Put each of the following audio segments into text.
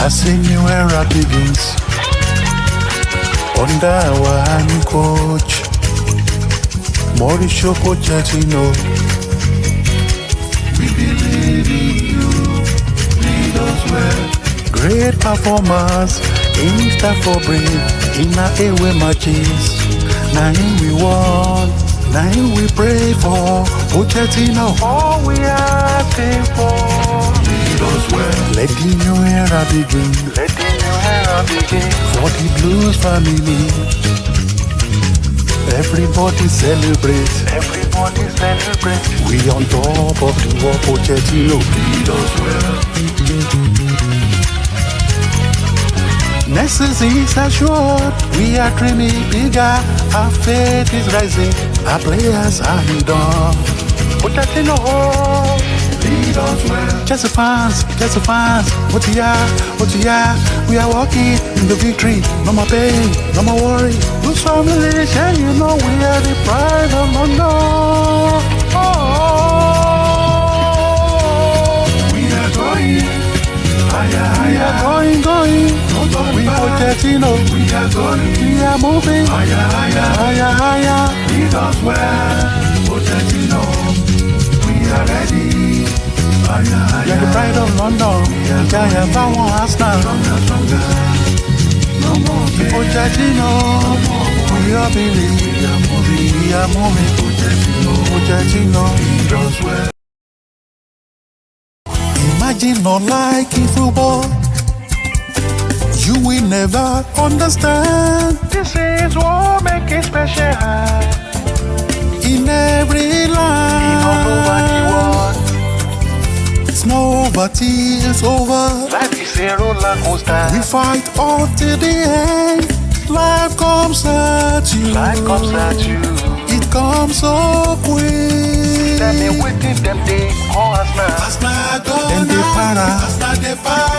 As a new era begins, under our new coach, Mauricio Pochettino, we believe in you, lead us well. Great performance in Stafford Bridge, in our away matches. Now we want, now we pray for Pochettino. All we asking for, lead us well. Let the new era begin. Let the new era begin for the Blues family. Everybody celebrate. Everybody celebrate. We on top of the world, Pochettino. Lead us well. Next season is assured. We are dreaming bigger. Our faith is rising. Our players are done. Pochettino, lead us well. Just fans, what ya? We are walking in the victory. No more pain, no more worry. Lose family, and you know we are the pride of London. Oh, we are going, higher. We are going. We Pochettino, we are going. We are moving, higher. Lead us well, Pochettino. We are ready. We are the pride of London. We are giant of Arsenal. Stronger. No more pain. Pochettino, we are believing. We are moving. Pochettino, lead us well. Imagine not liking football. You will never understand. This is what makes it special. In every line, it's not over till it's over. Life is a roller coaster. We fight until the end. Life comes at you. It comes so quick. Them they waiting, them they call us now. Then they para.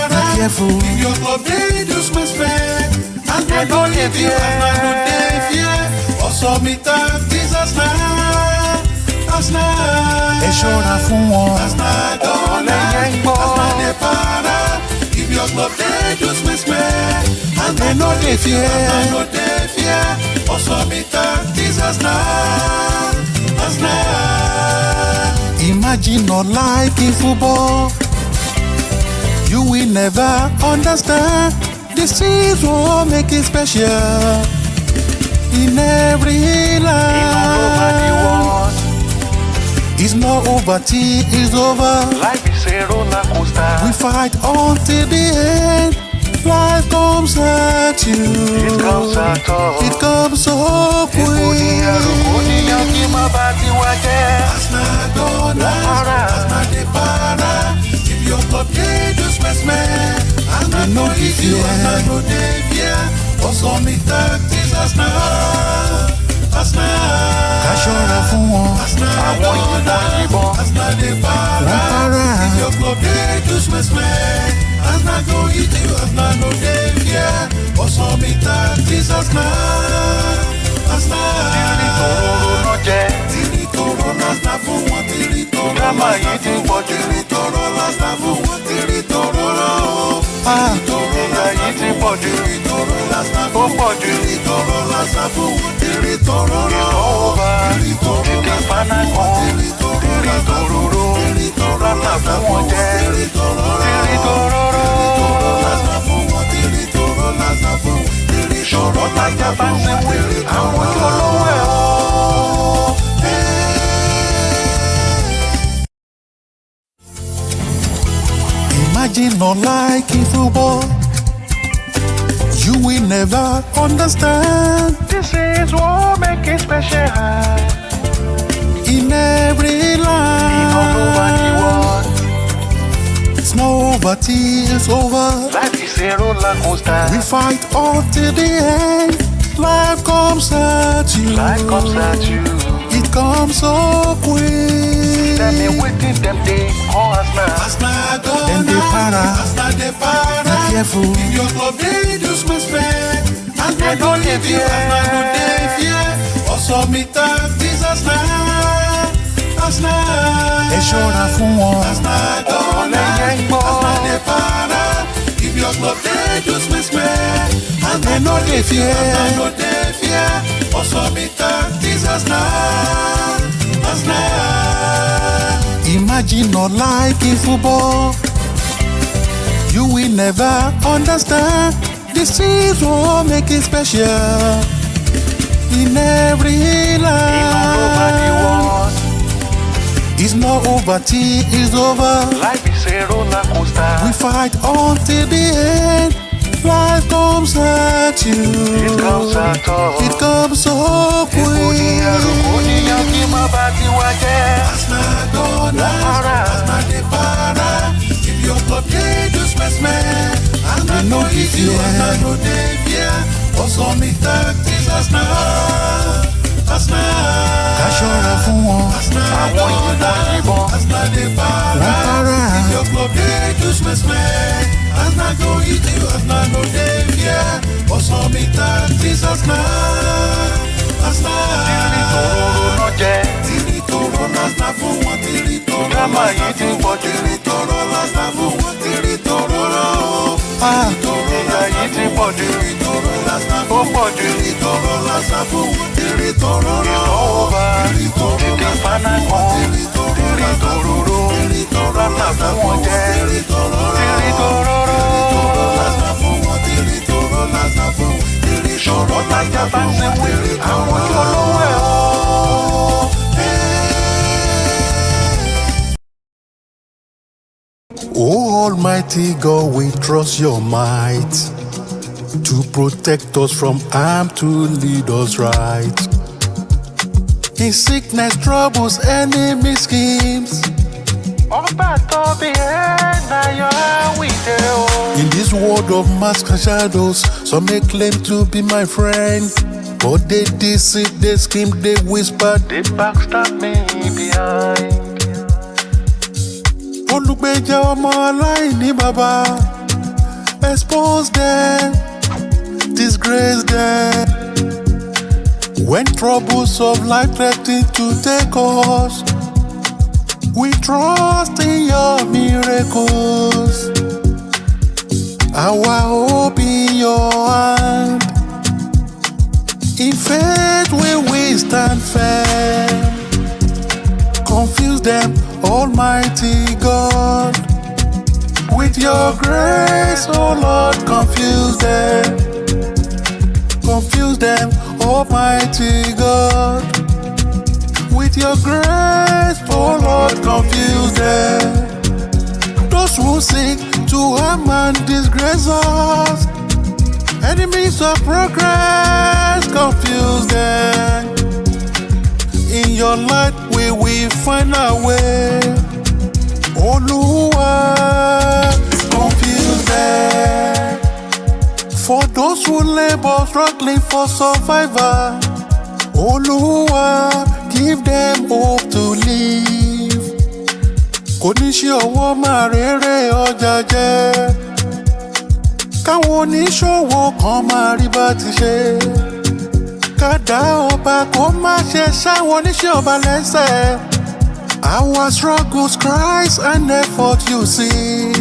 Be careful. If your club they just respect. And they don't live here. Also me talk this as now. Ẹ ṣọ́ra fún wọn. They para. If your club they just respect. And they know they fear. Also me talk this as now. Imagine not liking football. You will never understand. This is what makes it special. In every life, it's not over till it's over. Life is a roller coaster. We fight until the end. Life comes at you. It comes at us. It comes so quick. If your club they just mess me, I'm not no if you are not no devia. Also me talk this as now. Ká ṣọ́ra fún wọn. Àwọn ìbọn. Wọ́n para. If your club they just mess me, I'm not no if you are not no devia. Also me talk this as now. Tìrìtòrò ló jẹ́. Tìrìtòrò lásìkò fún wọn. Tìrìtòrò Drama yìí ti pọ̀ jù. Tìrìtòrò lásìkò fún wọn. Tìrìtòrò lọ. Ìyà yìí ti pọ̀ jù. Ó pọ̀ jù. Tìrìtòrò lásìkò fún wọn. Tìrìtòrò lọ. Ìfọwọ́ba. Títí paná kan. Tìrìtòrò. Drama fún wọn jẹ́. Tìrìtòrò. Ṣòro lájà bá ṣe wí. Àwọn tó lówó ẹ̀ o. Imagine not liking football. You will never understand. This is what makes it special. In every life, it's not over till it's over. Life is a roller coaster. We fight until the end. Life comes at you. It comes so quick. Them they waiting, them they call us now. Then they para. Be careful. If your club they just respect. And they don't live here. Also me talk this as now. Ẹ ṣọ́ra fún wọn. Ọ̀lẹ́yẹ ń gbọ́. They para. If your club dey do smell, and they no dey fear, no dey fear. Also me talk this as now. Imagine not liking football. You will never understand. This is what make it special. In every life, it's not over till it's over. Life is a roller coaster. We fight until the end. Life comes at you. It comes at us. It comes so quick. If your club dey do smell, and I know if you and I know dey fear. Also me talk this as now. Kashora fún wọn. Àwọn ìbọn. Dey para. If your club dey do smell, and I go eat you and I know dey fear. Also me talk this as now. Tìrì tòróró náà jẹ́. Tìrì tòró lásán fún wọn. Tìrì tòró. Kámá yìí ti pọ̀ jù. Tìrì tòró lásán fún wọn. Tìrì tòróró. Tìrì tòró. Ìyá yìí ti pọ̀ jù. Tìrì tòró lásán fún wọn. Ó pọ̀ jù. Tìrì tòró lásán fún wọn. Tìrì tòróró. Tìrì tòró lásán fún wọn. Tìrì tòróró. Tìrì tòró lásán fún wọn. Tìrì tòróró. Tìrì tòróró lásán fún wọn. Tìrì tòró lásán fún wọn. Tìrì tòró lásán fún wọn. Tìrì àwọn yóò lówó ẹ̀ ọ́. Oh Almighty God, we trust your might to protect us from harm, to lead us right. In sickness, troubles, enemy schemes. In this world of masks and shadows, some may claim to be my friend, but they deceive, they scheme, they whisper, They backstab me behind. olùgbèjà ọmọ aláìní bàbá, expose them, disgrace them. When troubles of life threaten to take us, we trust in your miracles. Our hope in your hand. In faith we stand firm. Confuse them, Almighty God. With your grace, oh Lord, confuse them. Confuse them, Almighty God. With your grace, oh Lord, confuse them. Those who seek to harm and disgrace us, enemies of progress, confuse them. In your light we will find our way. Oluwa, confuse them. For those who labor struggling for survival, Oluwa, give them hope to live. Kò ní ṣe ọwọ́ máa rere ọjà jẹ́. Káwọn oníṣòwò kan máa rí bá ti ṣe. Kádà ọba kó má ṣe sáwọn oníṣẹ́ ọba lẹ́sẹ̀. Our struggles, cries and effort you see.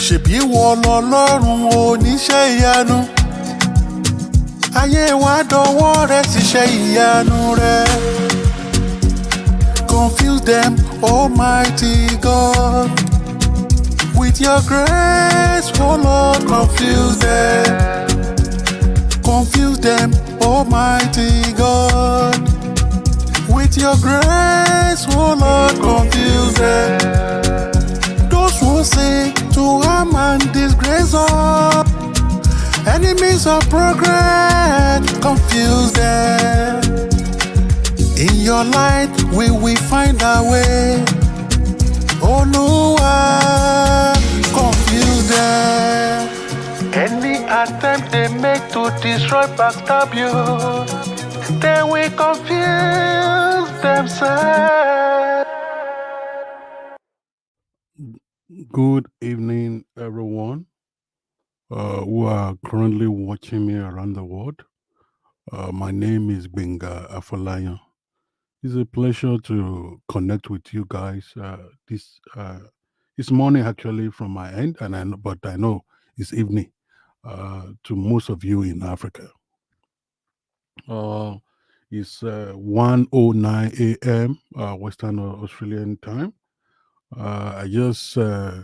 Ṣèbí wọ lọ́lọ́run oníṣẹ́ ìyanu. Ayé wa dọwọ́ rẹ̀ ṣiṣẹ́ ìyanu rẹ̀. Confuse them, Almighty God. With your grace, oh Lord, confuse them. Confuse them, Almighty God. With your grace, oh Lord, confuse them. Those who seek to harm and disgrace us, enemies of progress, confuse them. In your light we will find our way. Oluwa, confuse them. Any attempt they make to destroy, backstab you, they will confuse themselves. Good evening, everyone who are currently watching me around the world. My name is Benga Afolayan. It's a pleasure to connect with you guys this morning, actually, from my end, but I know it's evening to most of you in Africa. Uh, it's 1:09 a.m. Western Australian time. Uh, I just uh,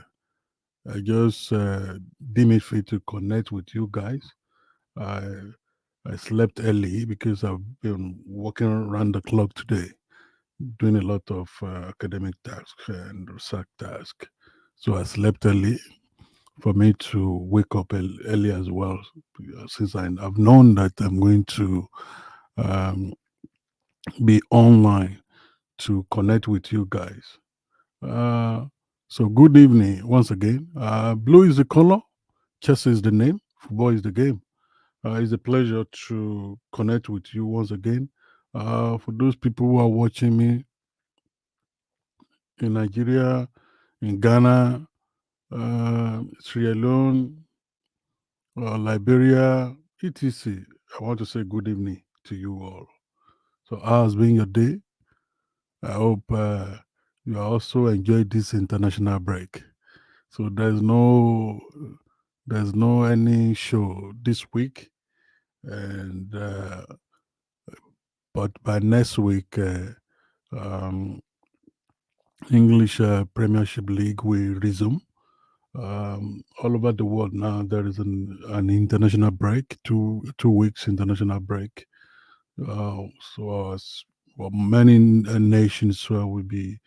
I just deem it fit to connect with you guys. I I slept early because I've been working around the clock today, doing a lot of academic tasks and research tasks. So I slept early for me to wake up early as well, since I've known that I'm going to um, be online to connect with you guys. Uh, so good evening once again. Blue is the color, chess is the name, football is the game. It's a pleasure to connect with you once again. For those people who are watching me in Nigeria, in Ghana, Sierra Leone, Liberia, etc., I want to say good evening to you all. So, how has been your day? I hope you also enjoyed this international break. So there's no any show this week, and but by next week, um, English Premiership League will resume. All over the world now, there is an international break, two weeks international break. Uh, so well, many nations will be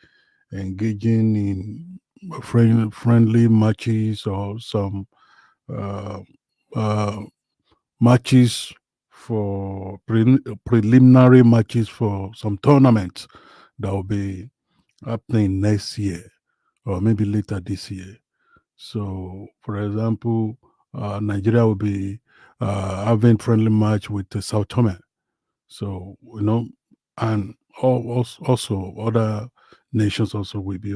engaging in friendly matches or some uh, uh, matches for preliminary matches for some tournaments that will be happening next year or maybe later this year. So, for example, Nigeria will be having friendly match with Sao Tome. So, and also other nations also will be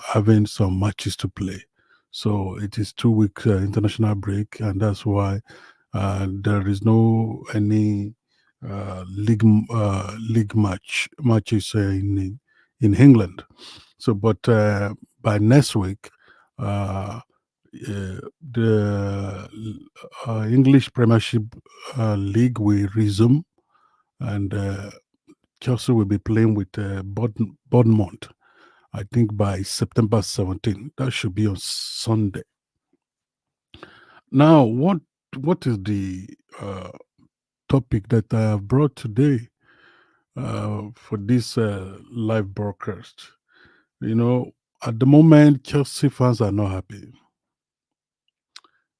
having some matches to play. So it is 2 weeks international break, and that's why there is no any league matches in England. So, but by next week, uh, the English Premiership League will resume, and Chelsea will be playing with Bournemouth. I think by September 17th. That should be on Sunday. Now, what is the topic that I have brought today for this live broadcast? You know, at the moment, Chelsea fans are not happy.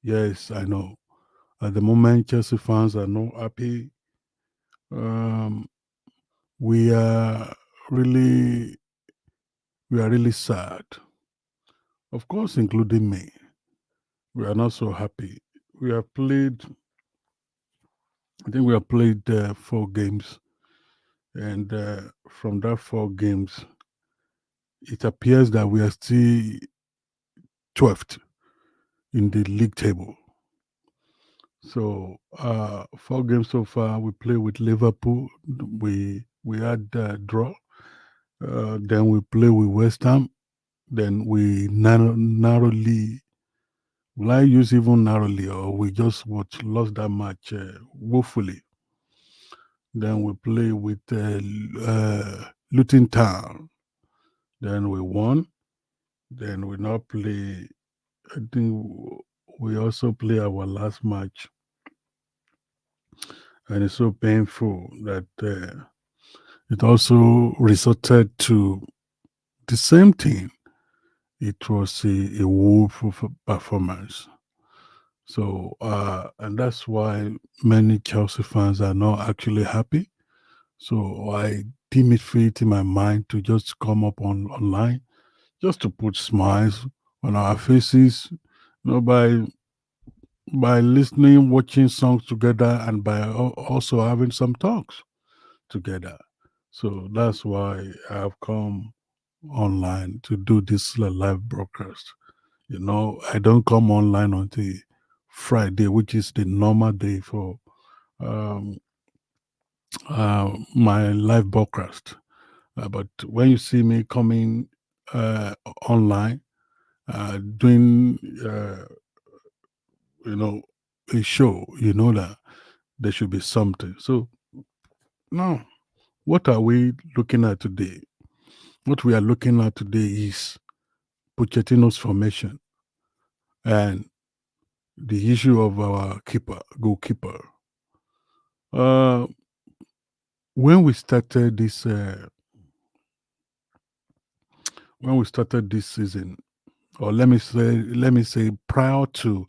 Yes, I know. At the moment, Chelsea fans are not happy. Um, we are really, we are really sad. Of course, including me. We are not so happy. We have played. I think we have played 4 games, and from that 4 games, it appears that we are still 12th in the league table. So 4 games so far. We play with Liverpool. We had draw. Then we play with West Ham. Then we narrowly. Will I use even narrowly, or we just lost that match woefully? Then we play with Luton Town. Then we won. Then we now play. I think we also play our last match, and it's so painful that it also resorted to the same thing. It was a woeful performance. So, and that's why many Chelsea fans are not actually happy. So I deem it fit in my mind to just come up online, just to put smiles on our faces, by listening, watching songs together, and by also having some talks together. So that's why I've come online to do this live broadcast. I don't come online until Friday, which is the normal day for um, my live broadcast. But when you see me coming online, doing you know a show, that there should be something. So now, what are we looking at today? What we are looking at today is Pochettino's formation and the issue of our goalkeeper. Uh, when we started this, season, or let me say prior to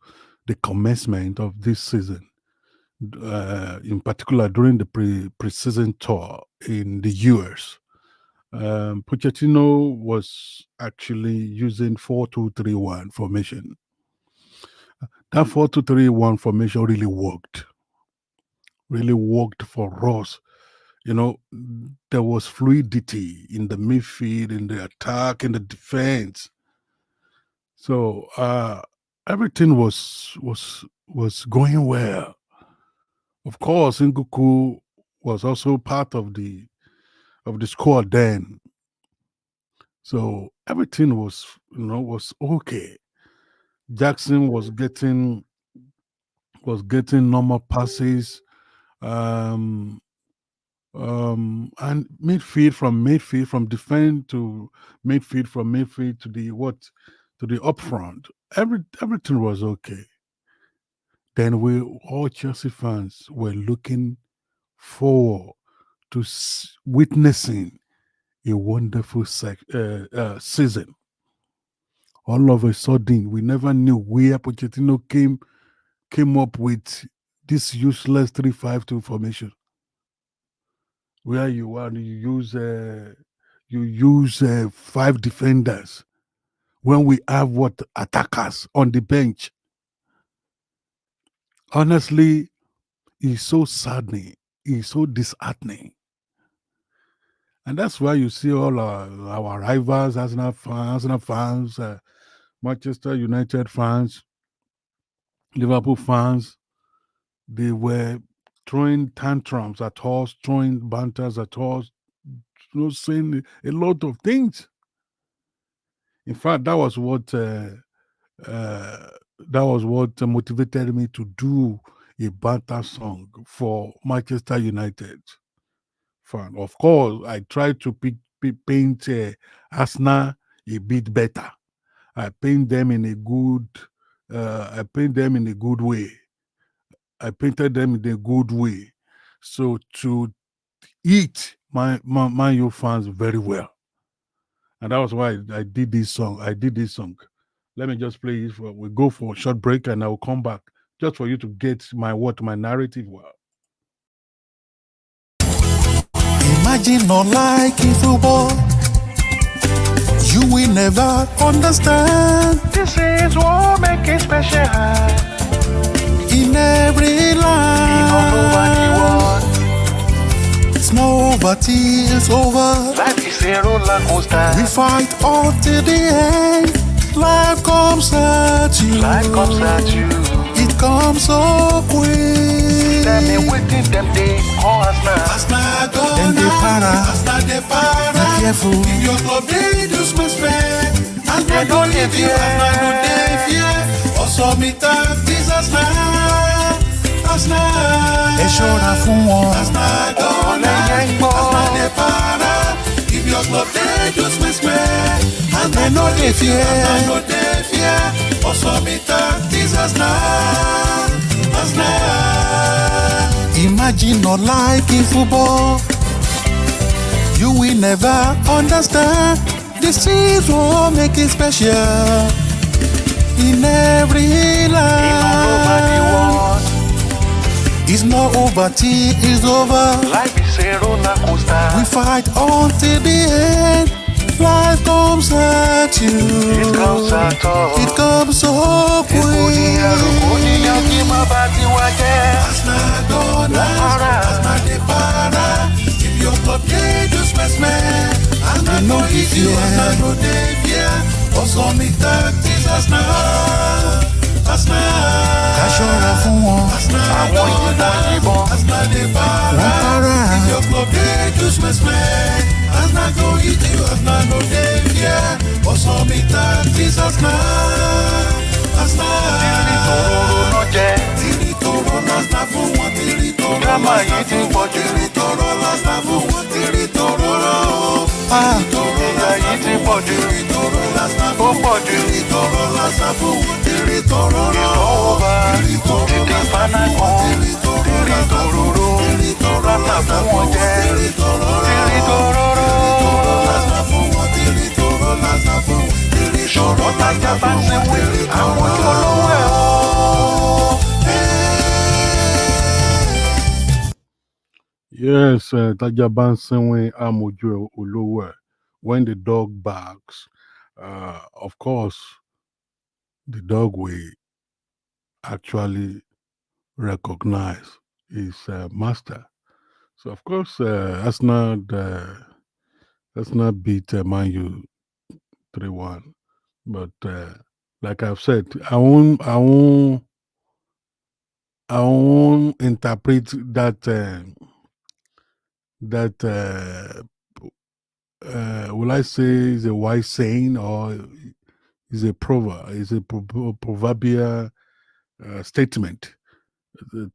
the commencement of this season, in particular during the pre-season tour in the US, Pochettino was actually using 4-2-3-1 formation. That 4-2-3-1 formation really worked for us. There was fluidity in the midfield, in the attack, in the defense. So everything was going well. Of course, Nguku was also part of the squad then. So everything was okay. Jackson was getting normal passes, and midfield from defense to midfield, from midfield to the up front. Everything was okay. Then we all Chelsea fans were looking forward to witnessing a wonderful season. All of a sudden, we never knew where Pochettino came up with this useless 3-5-2 formation, where you use 5 defenders when we have attackers on the bench. Honestly, it's so saddening. It's so disheartening. And that's why you see all our rivals, Arsenal fans, Manchester United fans, Liverpool fans, they were throwing tantrums at us, throwing banters at us, saying a lot of things. In fact, that was what motivated me to do a banter song for Manchester United fan. Of course, I tried to paint Arsenal a bit better. I paint them in a good. I paint them in a good way. I painted them in a good way, so to eat my U fans very well, and that was why I did this song. Let me just play it. We go for a short break, and I will come back just for you to get my narrative well. Imagine not liking football. You will never understand. This is what makes it special. In every line, it's no but it's over. Life is a roller coaster. We fight until the end. Life comes at you. It comes so quick. Them they waiting, them they call us now. Then they para. Be careful. If your club they do smash man, and they don't live here. Also me talk this as now. Ẹ ṣọ́ra fún wọn. They para. If your club they do smash man, and they no dey fear. Also me talk this as now. Imagine not liking football. You will never understand. This is what makes it special. In every line, it's not over till it's over. Life is a roller coaster. We fight until the end. Life comes at you. It comes at us. It comes so quick. If your club they do smash man, I know if you are no day fear. Also me talk this as now. Ká ṣọ́ra fún wọn. Wọ́n para. If your club they do smash man, I go eat you. I no day fear. Also me talk this Tírí tòróró ló jẹ́. Dírámà yìí ti ń pọ̀ jù. Ìyà yìí ti pọ̀ jù. Ó pọ̀ jù. It's over. Títí paná kan. Tírí tòróró. Látà fún wọn jẹ́. Tírí tòróró. Ṣùgbọ́n tájà bá ń sinwé àwọn tó lówó ẹ̀ o. Yes, Tajaban Senwe Amojo Olowe. When the dog barks, of course, the dog will actually recognize his master. So, of course, Arsenal beat Man U 3-1. But like I've said, I won't interpret that will I say is a wise saying or is a proverb? Is a proverbial statement. Then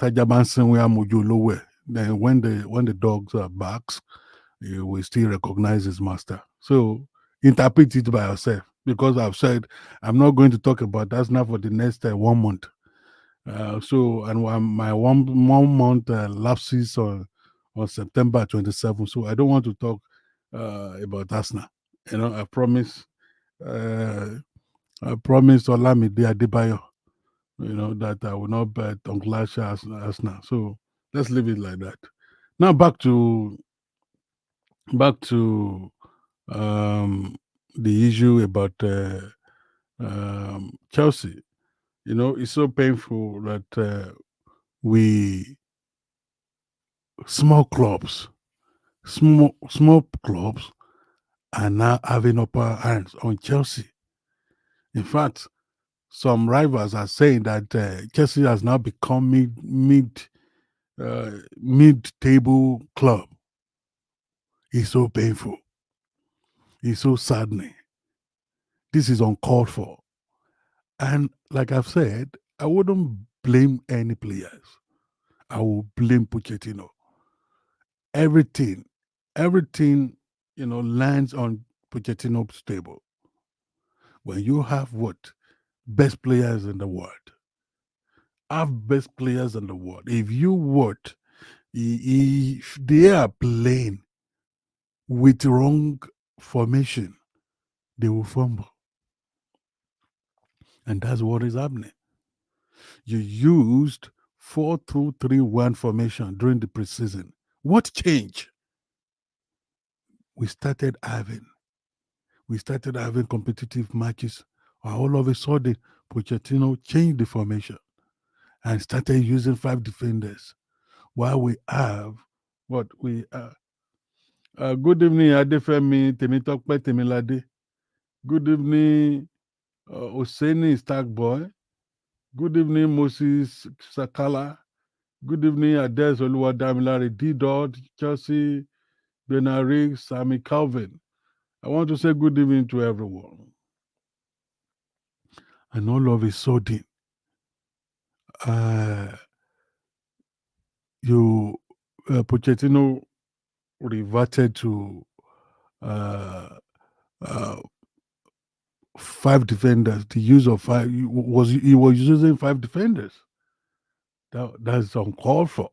when the dogs barks, you will still recognize his master. So interpret it by yourself. Because I've said I'm not going to talk about that's not for the next 1 month. My one month lapses on September 27th. So I don't want to talk about Arsenal. You know, I promise Olamide Adebayo, you know, that I will not bet on Clash Arsenal. So let's leave it like that. Now back to the issue about Chelsea. You know, it's so painful that small clubs are now having upper hands on Chelsea. In fact, some rivals are saying that Chelsea has now become mid-table club. It's so painful. It's so saddening. This is uncalled for. And like I've said, I wouldn't blame any players. I will blame Pochettino. Everything, you know, lands on Pochettino's table. When you have what? Best players in the world. Have best players in the world. If you what? If they are playing with wrong formation, they will fumble. And that's what is happening. You used 4-2-3-1 formation during the preseason. What changed? We started having competitive matches. All of a sudden, Pochettino changed the formation and started using 5 defenders. While we have what we good evening, Adefemi Temitokpe Temilade. Good evening, Oseni Starkboy. Good evening, Moses Sakala. Good evening, Ades Oluwadamilare, D-Dot, Chelsea, Benari, Sammy Calvin. I want to say good evening to everyone. And all of a sudden, Pochettino reverted to 5 defenders. The use of 5 he was using 5 defenders. That's uncalled for.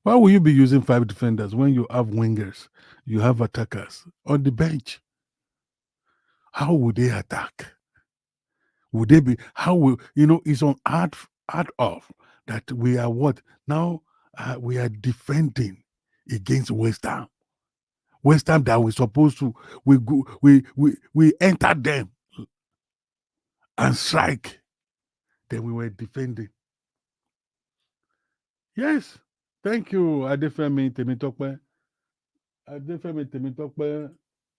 Why will you be using 5 defenders when you have wingers, you have attackers on the bench? How would they attack? Would they be? How will It's on hard off that we are what now? We are defending against West Ham. West Ham that we're supposed to we enter them and strike. Then we were defending. Yes, thank you, Adefemi Temitokpe. Adefemi Temitokpe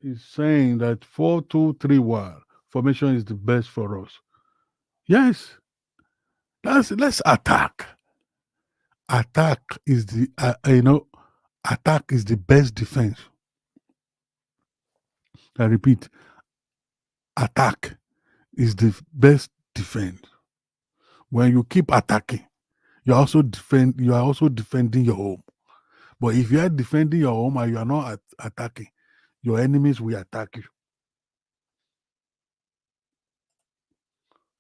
is saying that 4-2-3-1 formation is the best for us. Yes, let's attack. Attack is the attack is the best defense. I repeat, attack is the best defense. When you keep attacking, you are also defending your home. But if you are defending your home and you are not attacking, your enemies will attack you.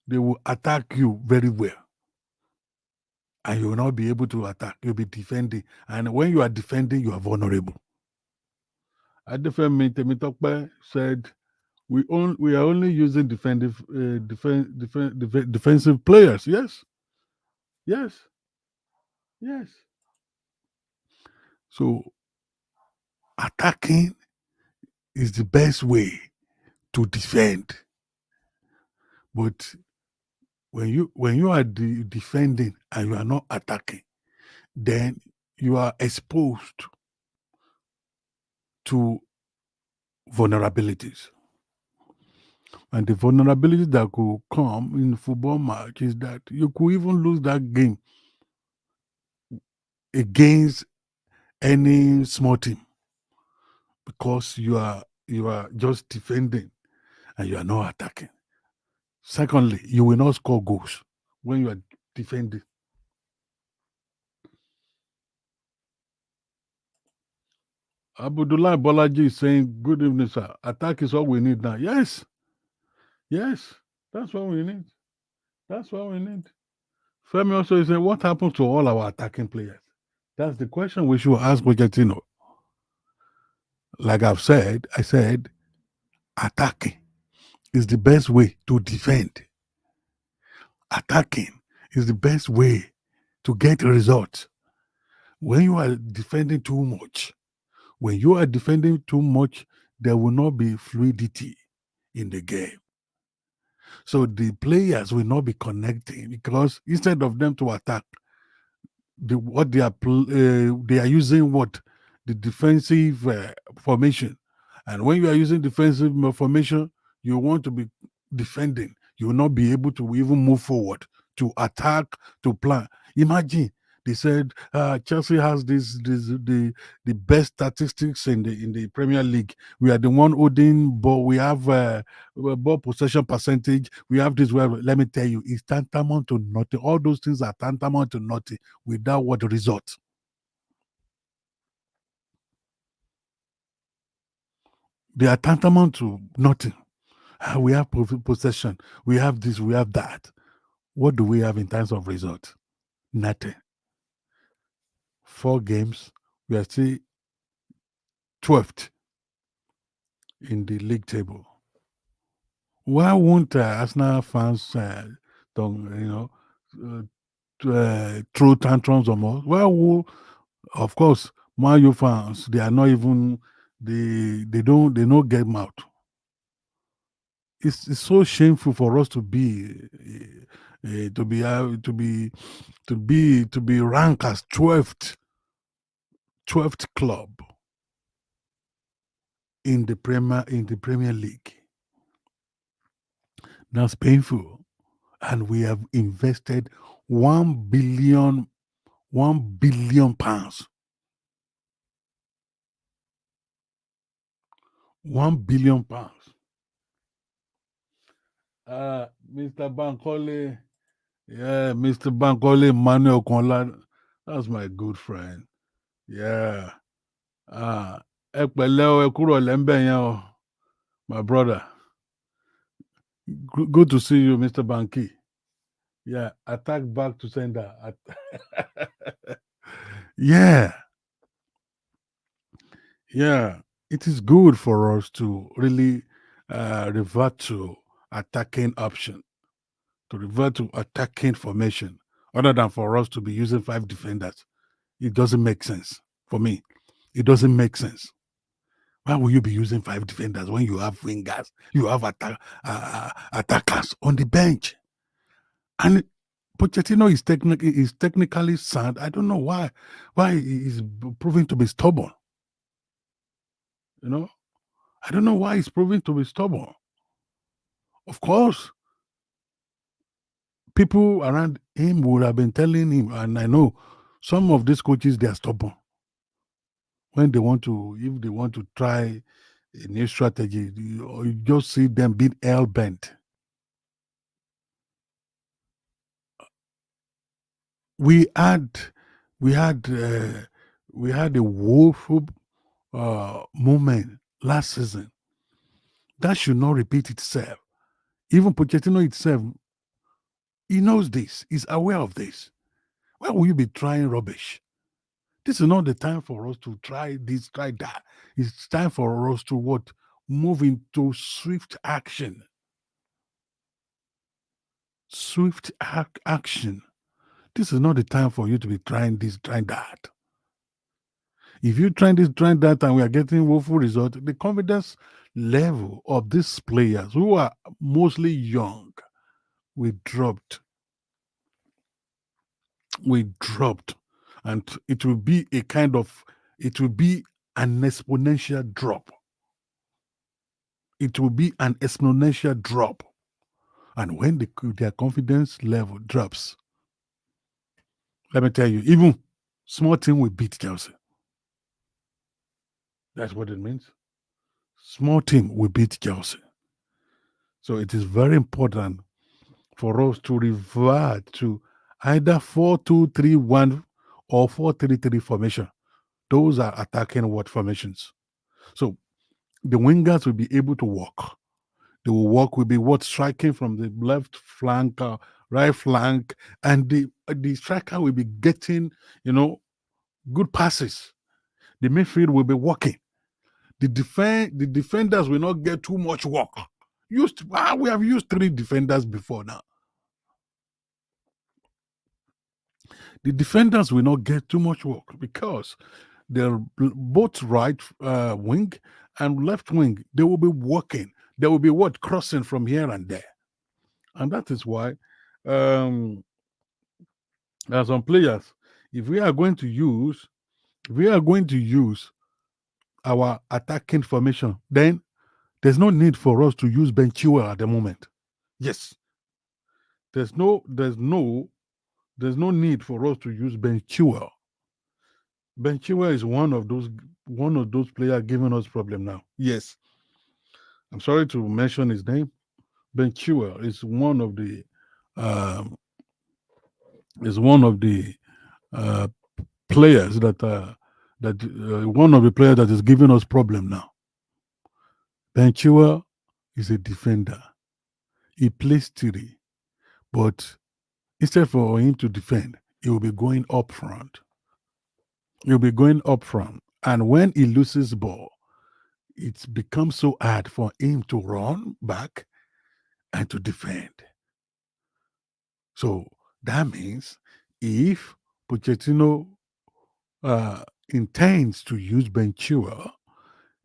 They will attack you very well. And you will not be able to attack. You'll be defending. And when you are defending, you are vulnerable. Adefemi Temitokpe said, we are only using defensive players. Yes, yes, yes. So attacking is the best way to defend. But when you are defending and you are not attacking, then you are exposed to vulnerabilities. And the vulnerability that could come in football match is that you could even lose that game against any small team because you are just defending and you are not attacking. Secondly, you will not score goals when you are defending. Abdullah Bolaji is saying, good evening, sir. Attack is all we need now. Yes. Yes. That's what we need. That's what we need. Femi also is saying, what happened to all our attacking players? That's the question we should ask Pochettino. Like I said, attacking is the best way to defend. Attacking is the best way to get results. When you are defending too much, there will not be fluidity in the game. So the players will not be connecting because instead of them to attack, they are using the defensive formation. And when you are using defensive formation, you want to be defending. You will not be able to even move forward to attack, to plan. Imagine they said Chelsea has the best statistics in the Premier League. We are the one holding ball. We have ball possession percentage. We have this. Let me tell you, it's tantamount to nothing. All those things are tantamount to nothing without what result. They are tantamount to nothing. We have possession. We have this. We have that. What do we have in terms of result? Nothing. 4 games. We are still 12th in the league table. Why won't Arsenal fans, throw tantrums or more? Well, of course, Man U fans, they are not even they don't get mouth. It's so shameful for us to be ranked as 12th club in the Premier League. That's painful. And we have invested 1 billion pounds. 1 billion pounds. Mr. Bankole, yeah, Mr. Bankole Manuel Konla, that's my good friend. Yeah. Ẹ pẹ̀lẹ́ o, ẹ kúrò lẹ́ńbẹ̀ yẹn o, my brother. Good to see you, Mr. Banki. Yeah, attack back to sender. Yeah. Yeah. It is good for us to really revert to attacking option, to revert to attacking formation, other than for us to be using 5 defenders. It doesn't make sense for me. It doesn't make sense. Why will you be using 5 defenders when you have wingers, you have attackers on the bench? And Pochettino is technically sound. I don't know why he is proving to be stubborn. You know, I don't know why he's proving to be stubborn. Of course, people around him would have been telling him, and I know some of these coaches, they are stubborn. When if they want to try a new strategy, you just see them being hell bent. we had we had we had a woeful moment last season. That should not repeat itself. Even Pochettino itself, he knows this. He's aware of this. Why will you be trying rubbish? This is not the time for us to try this, try that. It's time for us to what? Move into swift action. Swift action. This is not the time for you to be trying this, trying that. If you try this, try that, and we are getting woeful results, the confidence level of these players who are mostly young, we dropped. We dropped. And it will be a kind of, it will be an exponential drop. It will be an exponential drop. And when their confidence level drops, let me tell you, even small team will beat Chelsea. That's what it means. Small team will beat Chelsea. So it is very important for us to revert to either 4-2-3-1 or 4-3-3 formation. Those are attacking what formations. So the wingers will be able to walk. They will walk, will be what striking from the left flank, right flank, and the striker will be getting, good passes. The midfield will be walking. The defenders will not get too much work. We have used 3 defenders before now. The defenders will not get too much work because they're both right wing and left wing. They will be working. They will be crossing from here and there, and that is why there are some players. If we are going to use our attacking formation, then there's no need for us to use Ben Chilwell at the moment. Yes, there's no need for us to use Ben Chilwell. Ben Chilwell is one of those players giving us problem now. Yes, I'm sorry to mention his name. Ben Chilwell is one of the um, uh, players one of the players that is giving us problem now. Ben Chilwell is a defender. He plays 3, but instead for him to defend, he will be going up front. He'll be going up front, and when he loses ball, it becomes so hard for him to run back and to defend. So that means if Pochettino intends to use Ben Chilwell,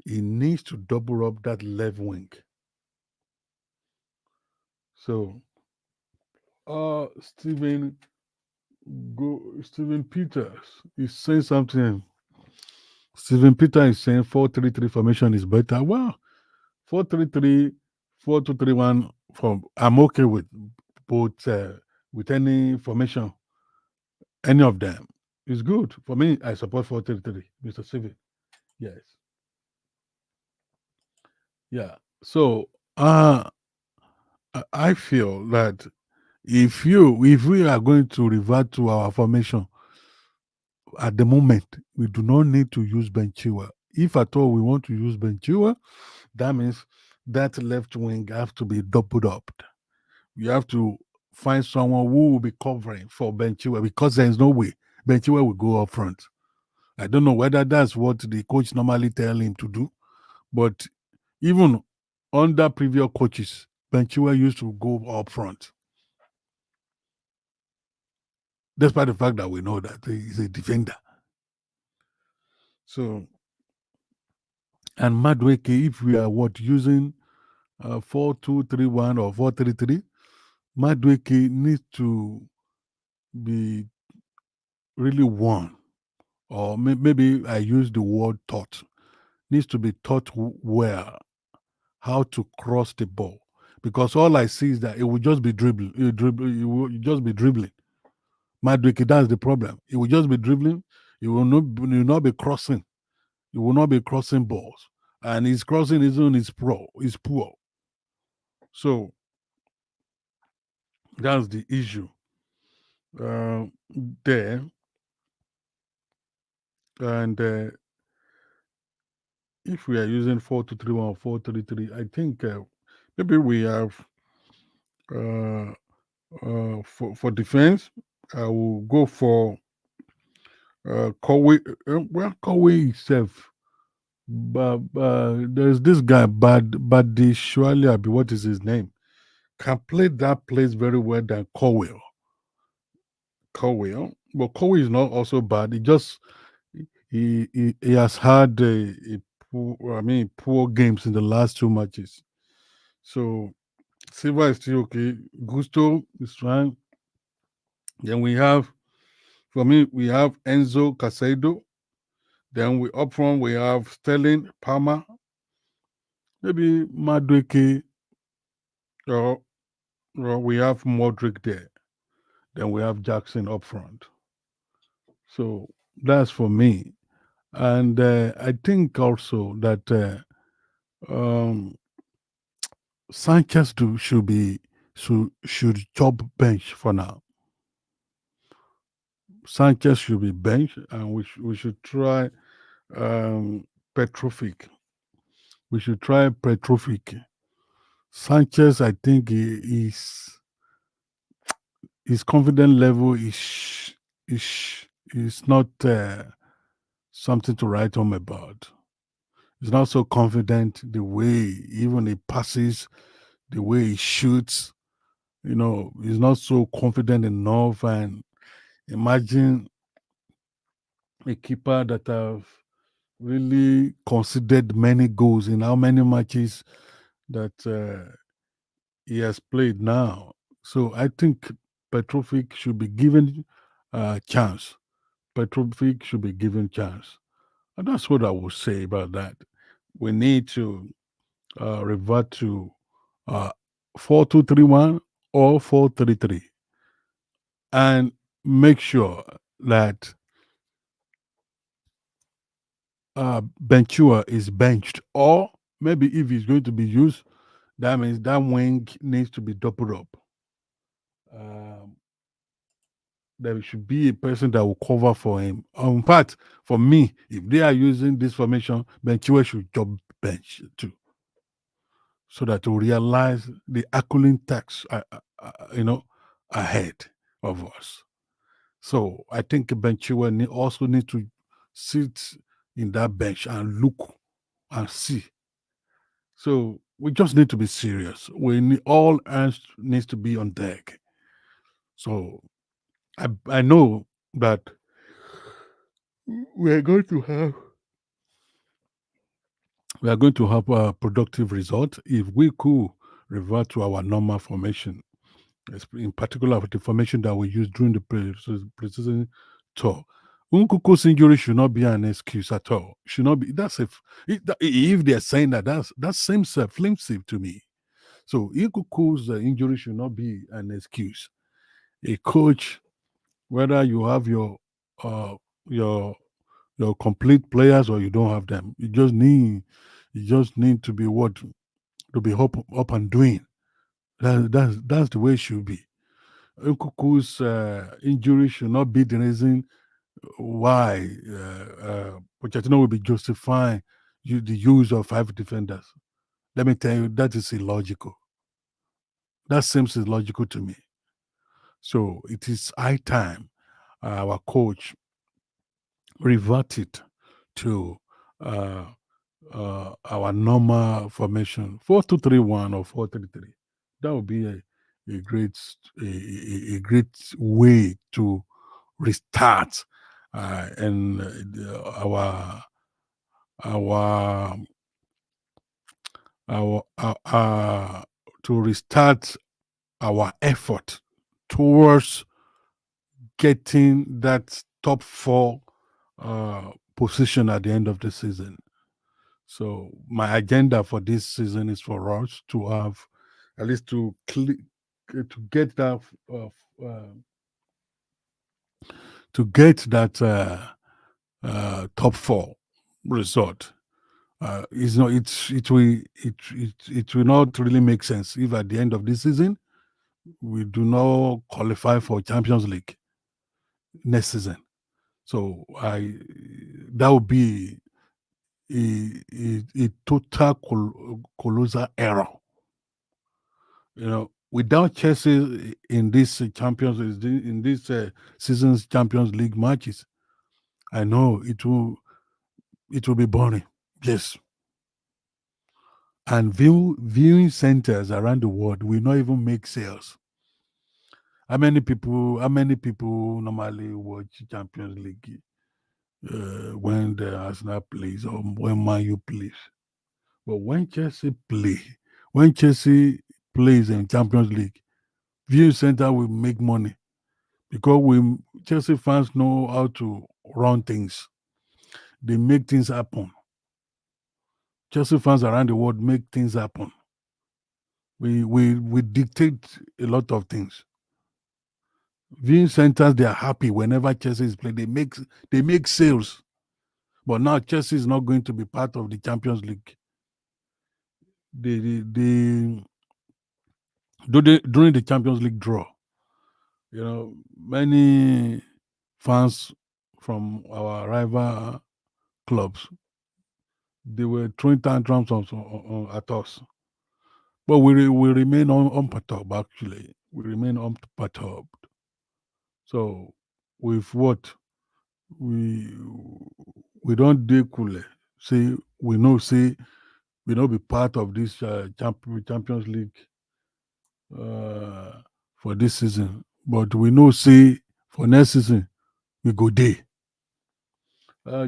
he needs to double up that left wing. So, Steven Peters is saying something. Steven Peters is saying 4-3-3 formation is better. Well, 4-3-3, 4-2-3-1. I'm okay with both. With any formation, any of them is good for me. I support 4-3-3, Mr. Steven. Yes. Yeah. So, I feel that if we are going to revert to our formation at the moment, we do not need to use Ben Chilwell. If at all we want to use Ben Chilwell, that means that left wing have to be doubled up. You have to find someone who will be covering for Ben Chilwell because there is no way Ben Chilwell will go up front. I don't know whether that's what the coach normally tell him to do, but even under previous coaches, Ben Chilwell used to go up front. Despite the fact that we know that he's a defender. So, and Madueke, if we are using 4-2-3-1 or 4-3-3, Madueke needs to be really won. Or maybe I use the word taught. Needs to be taught well how to cross the ball. Because all I see is that it will just be dribbling. It will just be dribbling. Madueke, that's the problem. It will just be dribbling. It will not be crossing. It will not be crossing balls. And his crossing is poor. So that's the issue. uh, there, and if we are using 4-2-3-1 or 4-3-3, I think maybe we have uh, for defense. I will go for Kowe. Well, Kowe itself, but there's this guy, Badi Shuali Abi. What is his name? Can play that place very well than Cowell. Cowell, but Cowell is not also bad. He just he has had a poor, I mean, poor games in the last two matches. So Silva is still okay. Gusto is fine. Then we have, for me, we have Enzo Casado. Then we up front we have Sterling Palmer, maybe Madueke, or, or we have Modric there. Then we have Jackson up front. So that's for me. And I think also that um, Sanchez should job bench for now. Sanchez should be bench, and we should try Petrovic. We should try Petrovic. Sanchez, I think his confidence level is is not something to write home about. He's not so confident the way even he passes, the way he shoots. He's not so confident enough. And imagine a keeper that have really considered many goals in how many matches that he has played now. So I think Petrovic should be given a chance. Petrovic should be given chance. And that's what I would say about that. We need to revert to uh, 4-2-3-1 or 4-3-3, and make sure that Benchua is benched, or maybe if he's going to be used, that means that wing needs to be doubled up. Um, there should be a person that will cover for him. In fact, for me, if they are using this formation, Benchua should job bench too, so that to realize the accolade tax, ahead of us. So I think Benchua also need to sit in that bench and look and see. So we just need to be serious. All hands needs to be on deck. So I know that we are going to have we are going to have a productive result if we could revert to our normal formation, in particular the formation that we used during the preseason tour. Nkuku's injury should not be an excuse at all. Should not be. If they're saying that, that seems flimsy to me. So Nkuku's injury should not be an excuse. A coach, whether you have uh, your your complete players or you don't have them, you just need to be up and doing. That's the way it should be. Nkuku's injury should not be the reason why Pochettino will be justifying the use of five defenders. Let me tell you, that is illogical. That seems illogical to me. So it is high time our coach reverted to uh, our normal formation, 4-2-3-1 or 4-3-3. That would be a great a great way to restart and our to restart our effort towards getting that top four position at the end of the season. So my agenda for this season is for us to have at least to get that uh, top four result. It's not it will not really make sense if at the end of this season we do not qualify for Champions League. next season. So that would be a total colossal error. Without Chelsea in this season's Champions League matches, I know it will be boring. Yes. And viewing centers around the world will not even make sales. How many people normally watch Champions League when the Arsenal plays or when Man U plays? But when Chelsea plays in Champions League, viewing center will make money because Chelsea fans know how to run things. They make things happen. Chelsea fans around the world make things happen. We dictate a lot of things. Viewing centers, they are happy whenever Chelsea is playing. They make sales. But now Chelsea is not going to be part of the Champions League. During the Champions League draw, many fans from our rival clubs, they were throwing tantrums at us. But we remain unperturbed, actually. We remain unperturbed. So with what we don't do cool. Say we know be part of this Champions League for this season, but we know say for next season we go there.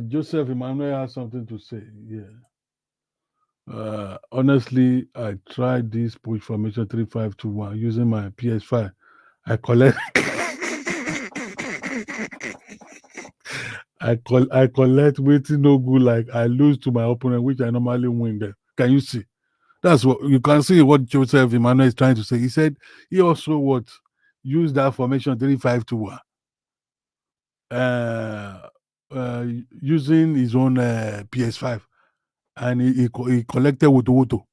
Joseph Emmanuel has something to say. Yeah. Honestly, I tried this push formation 3-5-2-1 using my PS5. I collect waiting no good, like I lose to my opponent, which I normally win there. Can you see? That's what you can see what Joseph Emmanuel is trying to say. He said he also use that formation 3-5-2-1. Using his own PS5, and he collected Woto.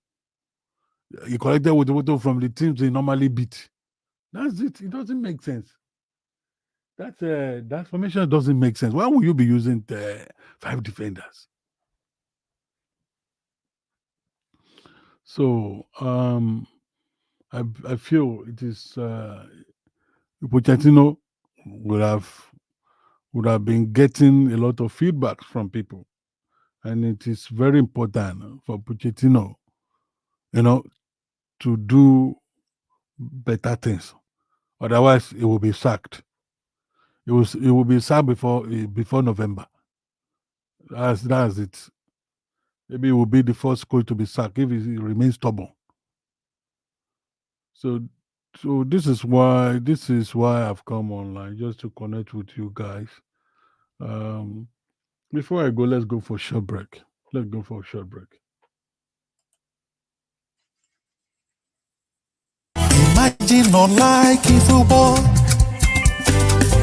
He collected Woto from the teams they normally beat. That's it. It doesn't make sense. That formation doesn't make sense. Why would you be using 5 defenders? So I feel it is Pochettino would have been getting a lot of feedback from people, and it is very important for Pochettino, to do better things. Otherwise, it will be sacked. It will be sacked before November. That's it. Maybe it will be the first coach to be sacked if he remains stubborn. So this is why I've come online, just to connect with you guys. Before I go, let's go for a short break. Imagine not liking football.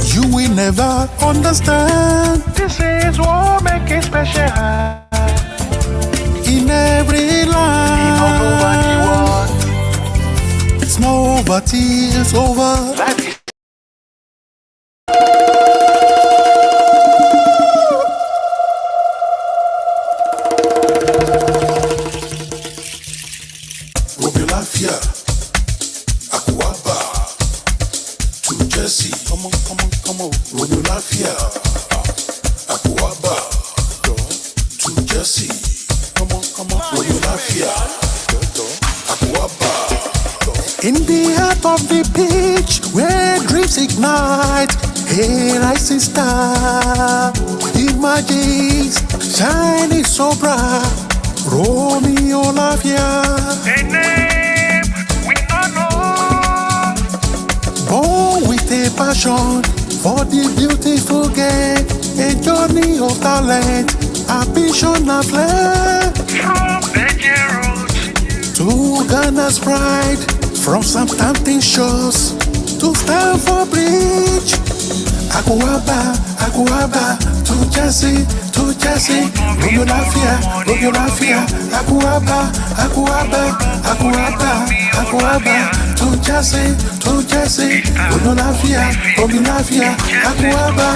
You will never understand. This is what makes it special. In every line, it's not over till it's over. Life is Lafia, Akuaba, to Jesse. Come on. Romeo Lafia, Akuaba, to Jesse. Come on. Romeo Lafia, Akuaba. In the heart of the pitch, where dreams ignite, a rising star emerges, shining so bright. Romeo Lafia. a name we all know. Born with a passion for the beautiful game, a journey of talent, ambition and flame. From Niger roots To Ghana's pride, from Southampton shores to Stamford Bridge. Akuaba, to Jesse. Romeo Lafia, Akuaba, to Jesse, Ono Lafia, Omi Lafia, Akuaba,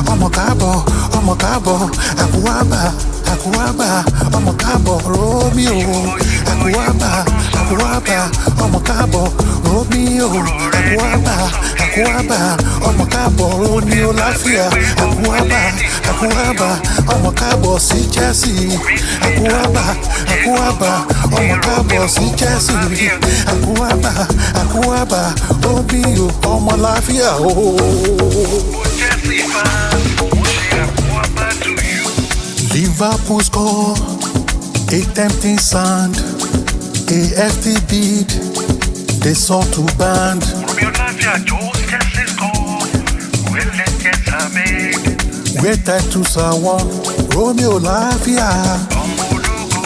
Omo Cabo, Akuaba, Omo Cabo, Romeo, Akuaba, Omo Cabo, Romeo, Akuaba, Omo Cabo, Romeo Lafia, Akuaba, Omo Cabo, si Jesse, Akuaba, Omo Cabo, si Jesse, Akuaba, Romeo, Omo Lafia, Liverpool score, a tempting sand, AFT beat, they sought to band. We're tied to someone, Romeo Lafia,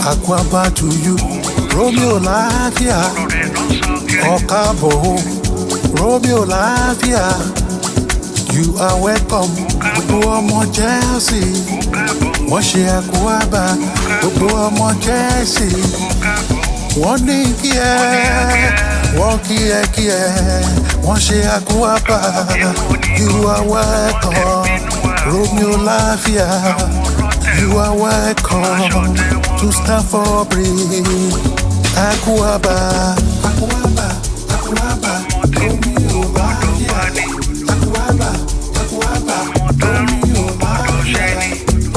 Akuaba to you, Romeo Lafia, Okabo, Romeo Lafia. You are welcome, gbogbo ọmọ Chelsea. Wọ́n ṣe Akuaba, gbogbo ọmọ Chelsea. Wọ́n ní kí wọ́n kí wọ́n ṣe Akuaba. You are welcome, Romeo Lafia. You are welcome to Stamford Bridge. Akuaba, Romeo Lafia. Akuaba, Romeo Lafia.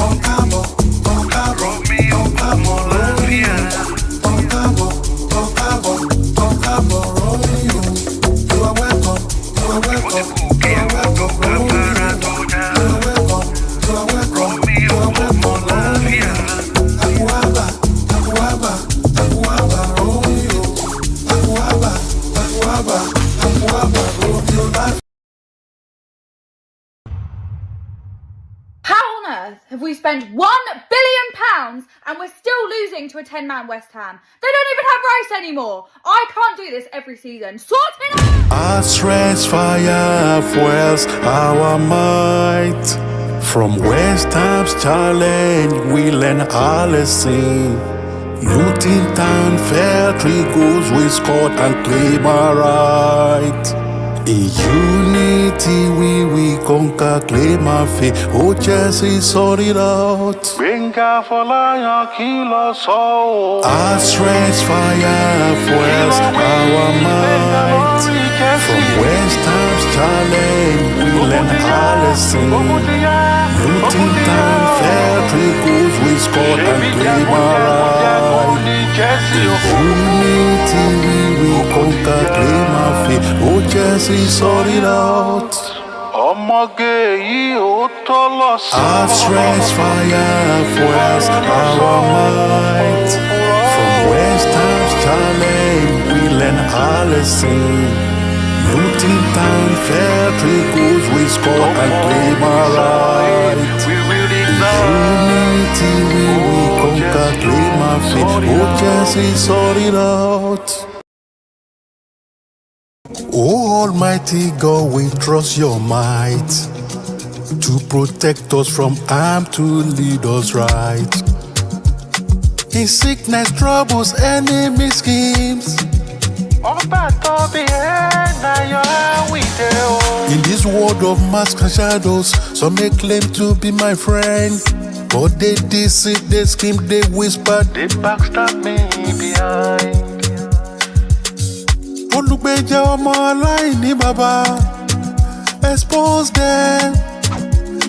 Okabo, Romeo Lafia. Okabo, Romeo. You are welcome, Romeo. Have we spent £1 billion and we're still losing to a 10-man West Ham? They don't even have Rice anymore. I can't do this every season. Sort it out! Our strength, fire, fuels our might. From West Ham's challenge, we learn our lesson. Luton Town fair 3 goals we scored and claim our right. In unity we conquer, claim our faith. Oh, Chelsea, sort it out. Benga Folayan kilo so. Our strength, fire, fuels our might. From West Ham's challenge, we learn our lesson. Luton Town fair 3 goals we scored and claim our right. In unity we conquer, claim our faith. Oh, Chelsea, sort it out. Our strength, fire, fuels our might. From West Ham's challenge, we learn our lesson. Luton Town fair 3 goals we scored and claim our right. Unity we conquer, claim our faith. Oh, Chelsea, sort it out. Oh, Almighty God, we trust your might to protect us from harm, to lead us right. In sickness, troubles, enemy schemes. In this world of masks and shadows, some may claim to be my friend, but they deceive, they scheme, they whisper, they backstab me behind. Olùgbèjà ọmọ aláìní bàbá, expose them,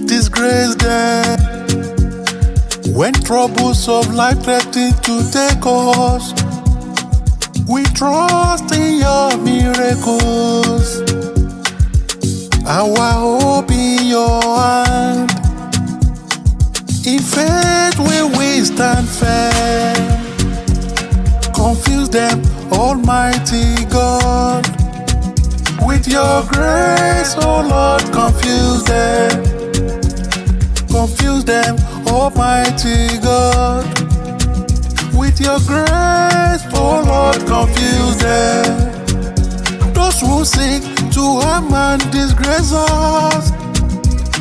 disgrace them. When troubles of life threaten to take us, we trust in your miracles. Our hope in your hand. In faith we stand firm. Confuse them, Almighty God. With your grace, oh Lord, confuse them. Confuse them, Almighty God. With your grace, oh Lord, confuse them. Those who seek to harm and disgrace us,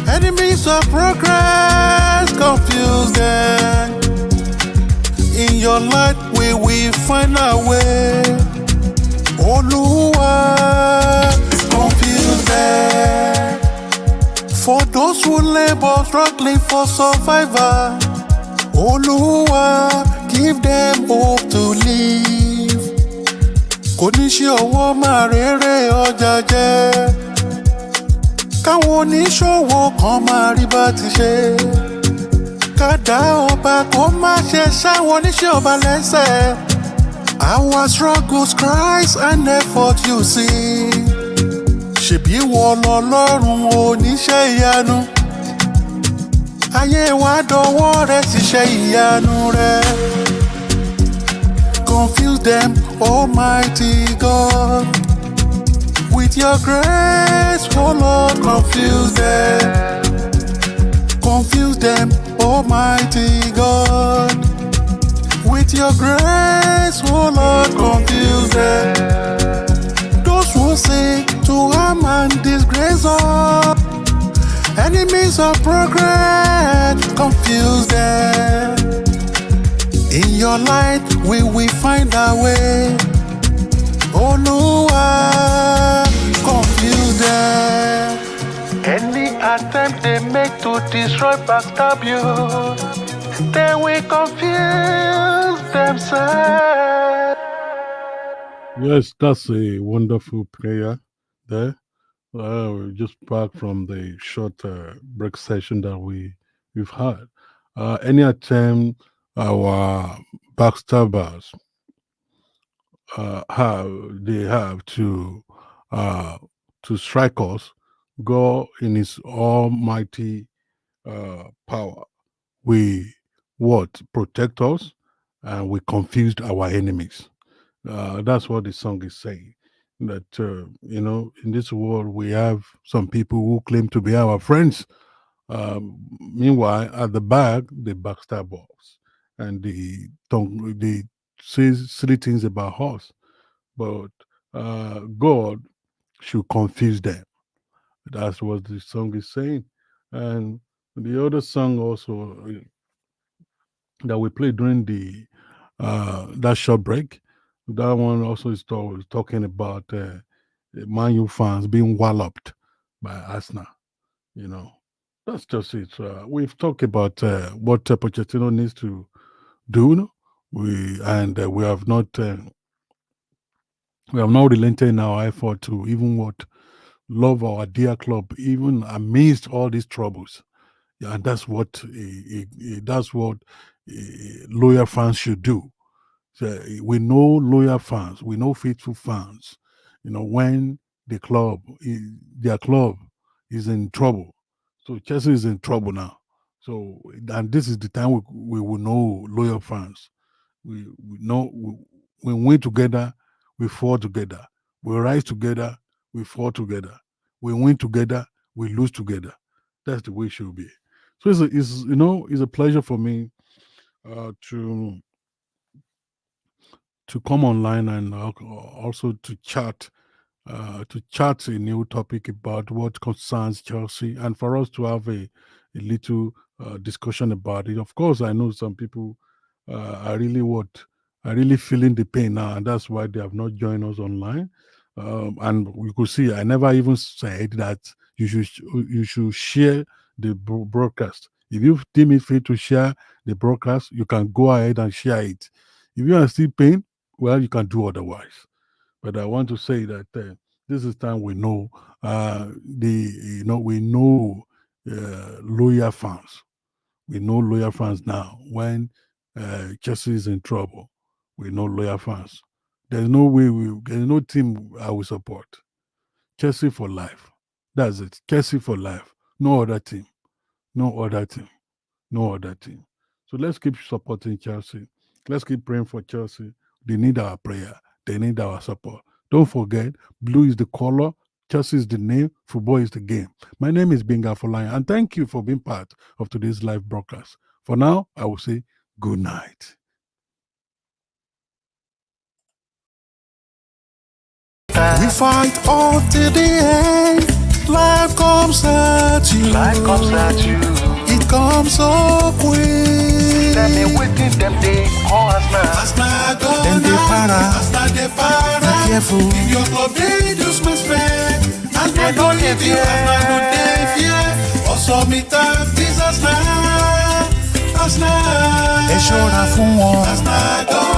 enemies of progress, confuse them. In your light we will find our way. Oluwa, confuse them. For those who labor, struggling for survival, Oluwa, give them hope to live. Kò ní ṣe ọwọ́ máa rere ọjà jẹ́. Káwọn oníṣòwò kan máa rí bá ti ṣe. Kádà ọba kó má ṣe sáwọn oníṣẹ́ ọba lẹ́sẹ̀. Our struggles, cries and effort you see. Ṣèbí wọ lọ́lọ́run oníṣẹ́ ìyanu. Ayé wa dọwọ́ rẹ̀ ṣiṣẹ́ ìyanu rẹ̀. Confuse them, Almighty God. With your grace, oh Lord, confuse them. Confuse them, Almighty God. With your grace, oh Lord, confuse them. Those who seek to harm and disgrace us, enemies of progress, confuse them. In your light, we will find our way. Oh Lord, confuse them. Any attempt they make to destroy, backstab you, they will confuse themselves. Yes, that's a wonderful prayer there. We just back from the short break session that we've had. Any attempt our backstabbers have to strike us, God in His almighty power, we protect us, and we confused our enemies. That's what the song is saying. That in this world we have some people who claim to be our friends. Meanwhile, at the back, they backstab us, and they say silly things about us. But God should confuse them. That's what the song is saying. And the other song also that we played during the that short break, that one also is talking about Man U fans being walloped by Arsenal. That's just it. We've talked about what Pochettino needs to do. We have not relented in our effort to even love our dear club, even amidst all these troubles. Yeah, and that's what loyal fans should do. So we know loyal fans, we know faithful fans. When their club is in trouble. So Chelsea is in trouble now. So, and this is the time we will know loyal fans. We know we win together, we fall together. We rise together, we fall together. We win together, we lose together. That's the way it should be. So it's a pleasure for me to come online and also to chat a new topic about what concerns Chelsea, and for us to have a little discussion about it. Of course, I know some people are really feeling the pain now, and that's why they have not joined us online. And you could see, I never even said that you should share the broadcast. If you deem it fit to share the broadcast, you can go ahead and share it. If you are still pain, well, you can do otherwise. But I want to say that this is time we know loyal fans. We know loyal fans now. When Chelsea is in trouble, we know loyal fans. There's no team I will support. Chelsea for life. That's it. Chelsea for life. No other team. No other team. No other team. So let's keep supporting Chelsea. Let's keep praying for Chelsea. They need our prayer. They need our support. Don't forget, blue is the color, Chelsea is the name, football is the game. My name is Benga Folayan, and thank you for being part of today's live broadcast. For now, I will say good night. We fight all till the end. Life comes at you. Life comes at you. It comes so quick. Tell me wetin dem dey call Arsenal. Dem dey para. Be careful. If your club dey do smell, They no dey fear. Also me tap this Arsenal. Ẹ ṣọ́ra fún wọn.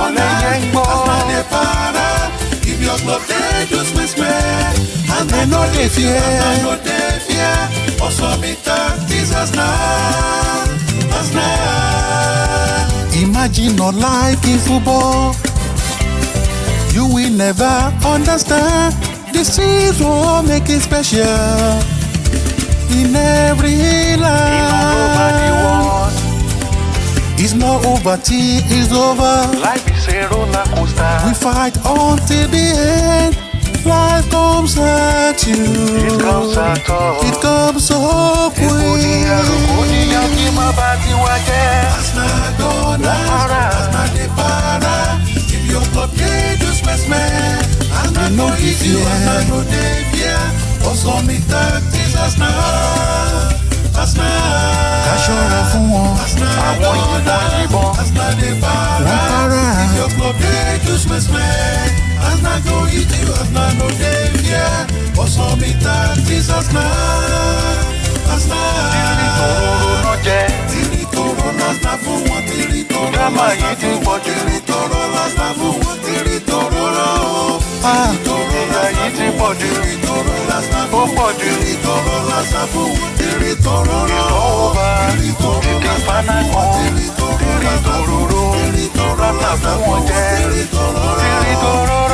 Ọlẹ́yẹ ń gbọ́. Dey para. If your club dey do smell, They no dey fear. no dey fear. Also me tap this Arsenal. Imagine not liking football. You will never understand. This is what make it special. In every Nobody life, won. it's not over till it's over. Life is a roller coaster. We fight until the end. Life comes at you. It comes at us. It comes so quick. Oníyàn kí má bá ti wá jẹ́. Para. Dey para. If your club dey do smell, They no dey fear. no dey fear. Also me tap this Arsenal. Ká ṣọ́ra fún wọn. Àwọn ìbọn. Dey para. Wọ́n para. Your club dey do smell. Arsenal go hit you. Arsenal no dey fear. Also me tap this Arsenal. Òróró náà jẹ́. Tìrìtòrò lọ́sà fún wọn. Tìrìtòrò Drama yìí ti pọ̀ jù. Tìrìtòrò lọ́sà fún wọn. Tìrìtòrò lọ́. Ah, Ìyà yìí ti pọ̀ jù. Tìrìtòrò lọ́sà Ó pọ̀ jù. Tìrìtòrò lọ́sà fún wọn. Tìrìtòrò lọ́. Ọba títí paná kan. Tìrìtòróró. Rárá fún wọn jẹ́. Tìrìtòróró.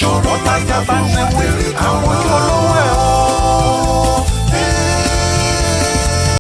Ṣọ̀rọ̀ tajà bá ṣe wé àwọn tó lọ